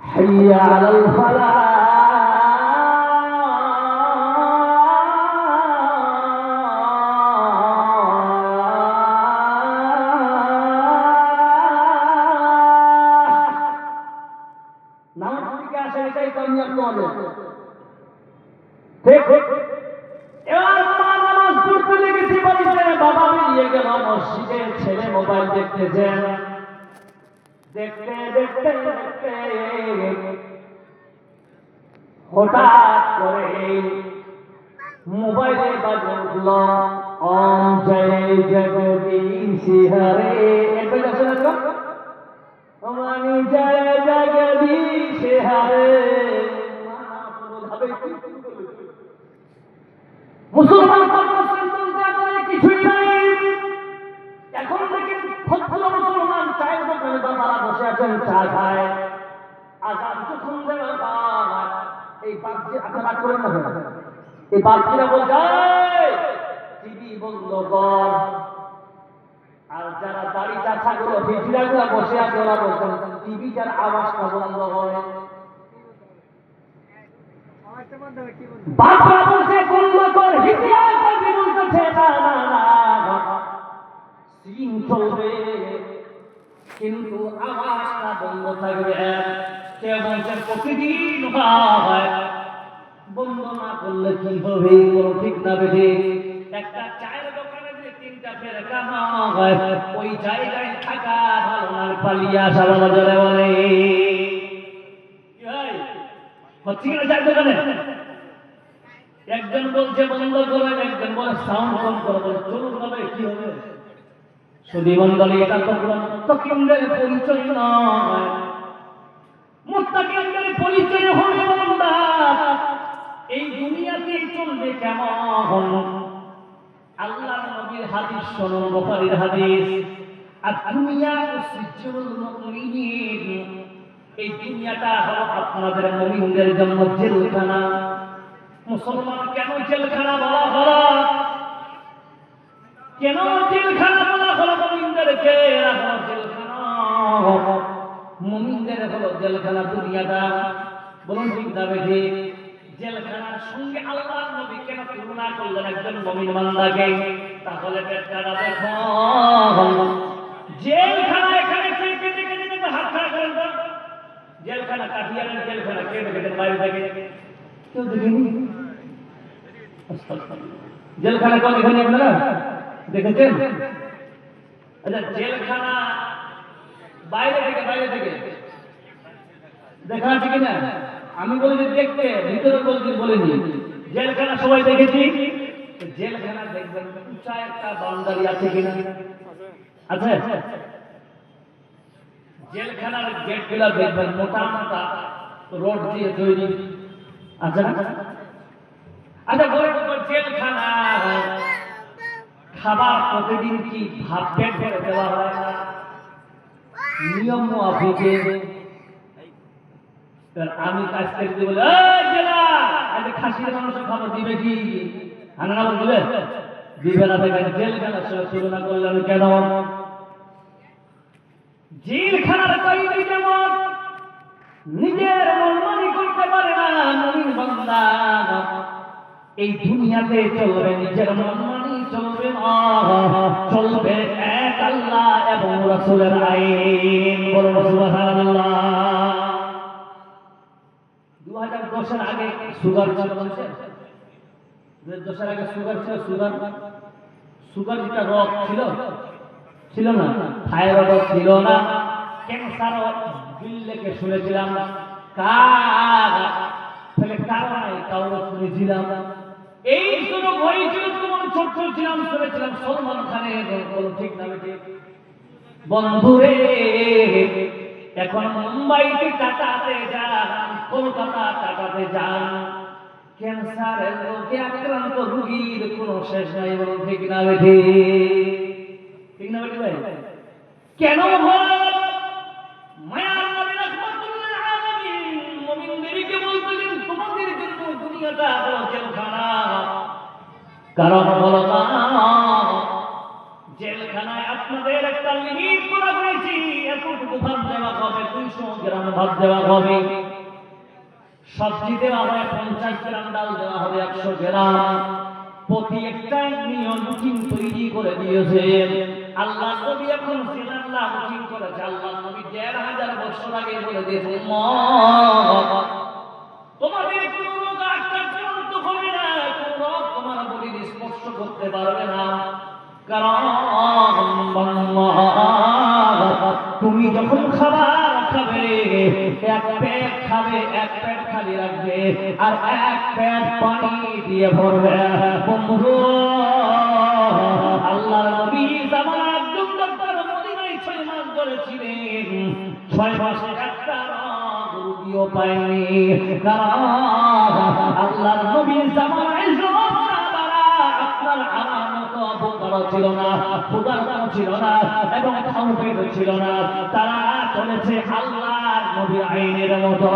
حي على الفلاح নামাজ থেকে আসে এটাই কামিয়াব তোমাদের ঠিক এবার মা নামাজ পড়তে লেগেছি বাড়িতে বাবা বেরিয়ে গেল মসজিদে ছেলে মোবাইল দেখতেছেন দেখতে দেখতে দেখতে হঠাৎ করে মোবাইলে বাজে উঠল ওম জয় জগদীশ হরে এটা আসলে তো ওমানি জয় জগদীশ হরে মুসলমান কিছুই নাই এখন থেকে ভদ্র মুসলমান চায়ের দোকানে বাবারা বসে আছেন চা খায় আজান যখন দেওয়া হয় এই বাচ্চা আপনারা করেন না এই বাচ্চারা বলছে টিভি বন্ধ কর আর যারা দাড়ি চাচা গুলো ভিজিরা গুলো বসে আছে ওরা বলছেন টিভিটার আওয়াজটা বন্ধ হয় বাচ্চারা বলছে বন্ধ কর হিজিরা বলতেছে না না না সিন চলবে কিন্তু আওয়াজটা বন্ধ থাকবে কে বলছেন প্রতিদিন হয় বন্ধ না করলে কি হবে কোনো ঠিক না বেঠে একটা চায়ের দোকানে যদি তিনটা ফেরকা হয় ওই জায়গায় থাকা ভালো না পালিয়ে আসা ভালো জোরে বলে কি হয় হচ্ছে কিনা চায়ের দোকানে একজন বলছে বন্ধ করেন একজন বলে সাউন্ড কম করো বলে চলুন হবে কি হবে শুধু মন্ডলী এটা তো মুত্তাকিনদের পরিচয় নয় মুত্তাকিনদের পরিচয় হবে বান্দা এই দুনিয়াতে চলবে কেমন আল্লাহর নবীর হাদিস শুনুন বুখারীর হাদিস আর দুনিয়া সিজনুল মুমিনিন এই দুনিয়াটা হলো আপনাদের মুমিনদের জন্য জেলখানা মুসলমান কেন জেলখানা বলা হলো কেন জেলখানা বলা হলো মুমিনদেরকে রাখো জেলখানা মুমিনদের হলো জেলখানা দুনিয়াটা বলুন ঠিক না বেঠি জেলখানার সঙ্গে আল্লাহর নবী কেন তুলনা করলেন একজন মুমিন বান্দাকে তাহলে বেচারা দেখো জেলখানা এখানে কে কে হাত খাড়া করেন তো জেলখানা কাঠিয়ারের জেলখানা কে দেখেছেন বাইরে থেকে কেউ দেখেনি জেলখানা কোন এখানে আপনারা দেখেছেন আচ্ছা জেলখানা বাইরে থেকে দেখা আছে কিনা আমি বলি যে দেখতে ভিতরে বলতে বলিনি জেলখানা সবাই দেখেছি জেলখানা দেখবেন উঁচা একটা বাউন্ডারি আছে কিনা আছে জেলখানার গেট গুলা দেখবেন মোটা মোটা রোড দিয়ে তৈরি আছে না আচ্ছা বলে জেলখানা খাবার প্রতিদিন কি ভাত পেট ভরে দেওয়া হয় না নিয়ম মাফিকে আমি কাজ করতে বলে জেলা আজকে খাসির মাংস খাবার দিবে কি হাঙ্গামা দিবে দিবে না দেখেন জেলখানার সঙ্গে তুলনা করলেন কেন জেলখানার কয়েদি যেমন নিজের মনমানি করতে পারে না মুমিন বান্দা এই দুনিয়াতে চলবে নিজের মনমানি চলবে না চলবে এক আল্লাহ এবং রাসূলের আইন বলুন সুবহানাল্লাহ 2010 এর আগে সুগার ছিল বলছে 2010 এর আগে সুগার ছিল সুগার যেটা রোগ ছিল না থাইরয়েড ছিল না ক্যান্সার দিল্লিকে শুনেছিলাম কারো শুনেছিলাম এই শুরু হয়েছিল তোমার ছোট ছিলাম শুনেছিলাম সলমান খানের ঠিক না বন্ধুরে এখন মুম্বাইতে কাটাতে যান কলকাতা কাটাতে যান ক্যান্সারের রোগে আক্রান্ত রোগীর কোনো শেষ নাই বলে ঠিক না বেঠি ঠিক না বেঠি ভাই কেন মায়ার নবী রাহমাতুল্লিল আলামিন মুমিনদেরকে বলতেন তোমাদের জন্য দুনিয়াটা হলো জেলখানা কারণ হলো জেলখানায় আপনাদের একটা লিমিট করা হয়েছে, এতটুকু ভাত দেওয়া হবে, 200 গ্রাম ভাত দেওয়া হবে, সবজি দেওয়া হবে 50 গ্রাম, ডাল দেওয়া হবে 100 গ্রাম। প্রতি একটা নিয়ম রুটিন তৈরি করে দিয়েছে আল্লাহ নবী। এখন সিনাল্লাহ রুটিন করেছে। আল্লাহ নবী 1500 বছর আগে বলে দিয়েছে, তোমাদের কোনো রোগ আক্রান্ত হবে না, কোনো রোগ তোমার বডি স্পর্শ করতে পারবে না, কারণ তুমি যখন খাবার খাবে এক পেট খাবে, এক পেট খালি রাখবে, আর এক পেট পানি দিয়ে ভরবে। বন্ধু, আল্লাহর নবী জামানা একদম ডক্টর মদিনায় 6 মাস ধরে ছিলেন, 6 মাসে একটা রোগীও পায়নি, কারণ আল্লাহর নবী জামানায় আপনার আমার মতো বোকারও ছিল না, ক্ষুধার্তও ছিল না, এবং খাওয়াও ছিল না। তারা চলেছে আল্লাহর নবীর আইনের মতো।